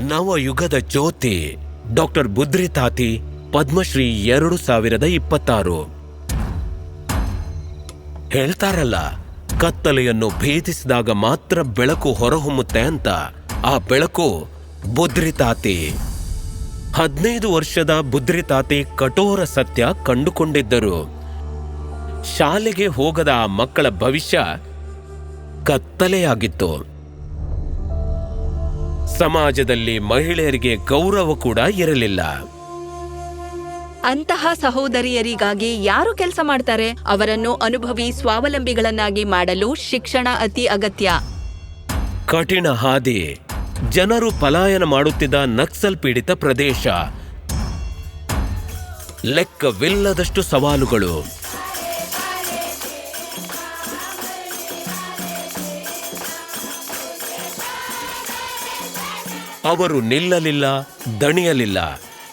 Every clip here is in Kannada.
ನವಯುಗದ ಜ್ಯೋತಿ ಡಾಕ್ಟರ್ ಬುದ್ರಿ ತಾತಿ ಪದ್ಮಶ್ರೀ 2026. ಹೇಳ್ತಾರಲ್ಲ, ಕತ್ತಲೆಯನ್ನು ಭೇದಿಸಿದಾಗ ಮಾತ್ರ ಬೆಳಕು ಹೊರಹೊಮ್ಮುತ್ತೆ ಅಂತ. ಆ ಬೆಳಕು ಬುದ್ರಿ ತಾತಿ. 15 ವರ್ಷದ ಬುದ್ರಿ ತಾತಿ ಕಠೋರ ಸತ್ಯ ಕಂಡುಕೊಂಡಿದ್ದರು. ಶಾಲೆಗೆ ಹೋಗದ ಆ ಮಕ್ಕಳ ಭವಿಷ್ಯ ಕತ್ತಲೆಯಾಗಿತ್ತು. ಸಮಾಜದಲ್ಲಿ ಮಹಿಳೆಯರಿಗೆ ಗೌರವ ಕೂಡ ಇರಲಿಲ್ಲ. ಅಂತಹ ಸಹೋದರಿಯರಿಗಾಗಿ ಯಾರು ಕೆಲಸ ಮಾಡ್ತಾರೆ? ಅವರನ್ನು ಅನುಭವಿ ಸ್ವಾವಲಂಬಿಗಳನ್ನಾಗಿ ಮಾಡಲು ಶಿಕ್ಷಣ ಅತಿ ಅಗತ್ಯ. ಕಠಿಣ ಹಾದಿ. ಜನರು ಪಲಾಯನ ಮಾಡುತ್ತಿದ್ದ ನಕ್ಸಲ್ ಪೀಡಿತ ಪ್ರದೇಶ. ಲೆಕ್ಕವಿಲ್ಲದಷ್ಟು ಸವಾಲುಗಳು. ಅವರು ನಿಲ್ಲಲಿಲ್ಲ, ದಣಿಯಲಿಲ್ಲ.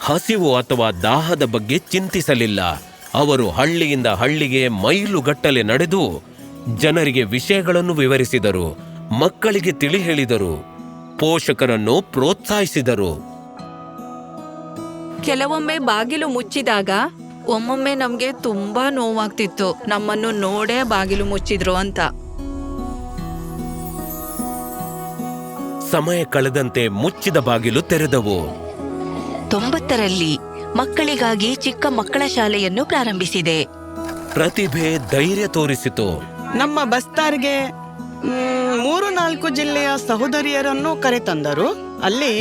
ಹಸಿವು ಅಥವಾ ದಾಹದ ಬಗ್ಗೆ ಚಿಂತಿಸಲಿಲ್ಲ. ಅವರು ಹಳ್ಳಿಯಿಂದ ಹಳ್ಳಿಗೆ ಮೈಲುಗಟ್ಟಲೆ ನಡೆದು ಜನರಿಗೆ ವಿಷಯಗಳನ್ನು ವಿವರಿಸಿದರು, ಮಕ್ಕಳಿಗೆ ತಿಳಿ ಹೇಳಿದರು, ಪೋಷಕರನ್ನು ಪ್ರೋತ್ಸಾಹಿಸಿದರು. ಕೆಲವೊಮ್ಮೆ ಬಾಗಿಲು ಮುಚ್ಚಿದಾಗ ಒಮ್ಮೊಮ್ಮೆ ನಮ್ಗೆ ತುಂಬಾ ನೋವಾಗ್ತಿತ್ತು, ನಮ್ಮನ್ನು ನೋಡೇ ಬಾಗಿಲು ಮುಚ್ಚಿದ್ರು ಅಂತ. ಸಮಯ ಕಳೆದಂತೆ ಮುಚ್ಚಿದ ಬಾಗಿಲು ತೆರೆದವು. 90ರಲ್ಲಿ ಮಕ್ಕಳಿಗಾಗಿ ಚಿಕ್ಕ ಮಕ್ಕಳ ಶಾಲೆಯನ್ನು ಪ್ರಾರಂಭಿಸಿದೆ. ಪ್ರತಿಭೆ ಧೈರ್ಯ ತೋರಿಸಿತು. ನಮ್ಮ ಬಸ್ತಾರ್ಗೆ 3-4 ಜಿಲ್ಲೆಯ ಸಹೋದರಿಯರನ್ನು ಕರೆತಂದರು. ಅಲ್ಲಿ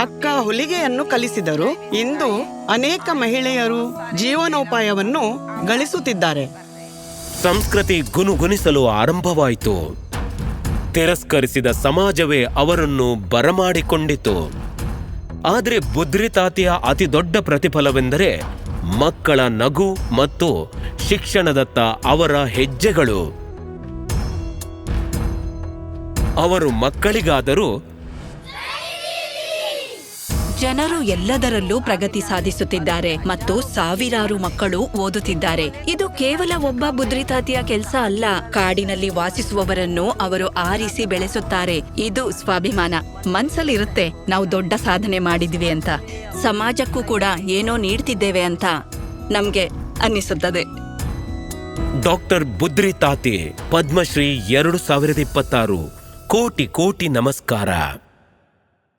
ಅಕ್ಕ ಹೊಲಿಗೆಯನ್ನು ಕಲಿಸಿದರು. ಇಂದು ಅನೇಕ ಮಹಿಳೆಯರು ಜೀವನೋಪಾಯವನ್ನು ಗಳಿಸುತ್ತಿದ್ದಾರೆ. ಸಂಸ್ಕೃತಿ ಗುನುಗುಣಿಸಲು ಆರಂಭವಾಯಿತು. ತಿರಸ್ಕರಿಸಿದ ಸಮಾಜವೇ ಅವರನ್ನು ಬರಮಾಡಿಕೊಂಡಿತು. ಆದರೆ ಬುದ್ರಿ ತಾತಿಯ ಅತಿ ದೊಡ್ಡ ಪ್ರತಿಫಲವೆಂದರೆ ಮಕ್ಕಳ ನಗು ಮತ್ತು ಶಿಕ್ಷಣದತ್ತ ಅವರ ಹೆಜ್ಜೆಗಳು. ಅವರು ಮಕ್ಕಳಿಗಾದರೂ ಜನರು ಎಲ್ಲದರಲ್ಲೂ ಪ್ರಗತಿ ಸಾಧಿಸುತ್ತಿದ್ದಾರೆ ಮತ್ತು ಸಾವಿರಾರು ಮಕ್ಕಳು ಓದುತ್ತಿದ್ದಾರೆ. ಇದು ಕೇವಲ ಒಬ್ಬ ಬುದ್ರಿ ತಾತಿಯ ಕೆಲಸ ಅಲ್ಲ. ಕಾಡಿನಲ್ಲಿ ವಾಸಿಸುವವರನ್ನು ಅವರು ಆರಿಸಿ ಬೆಳೆಸುತ್ತಾರೆ. ಇದು ಸ್ವಾಭಿಮಾನ. ಮನ್ಸಲ್ಲಿರುತ್ತೆ ನಾವು ದೊಡ್ಡ ಸಾಧನೆ ಮಾಡಿದ್ವಿ ಅಂತ, ಸಮಾಜಕ್ಕೂ ಕೂಡ ಏನೋ ನೀಡ್ತಿದ್ದೇವೆ ಅಂತ ನಮ್ಗೆ ಅನ್ನಿಸುತ್ತದೆ. ಡಾಕ್ಟರ್ ಬುದ್ರಿ ತಾತಿ ಪದ್ಮಶ್ರೀ 2026. ಕೋಟಿ ಕೋಟಿ ನಮಸ್ಕಾರ.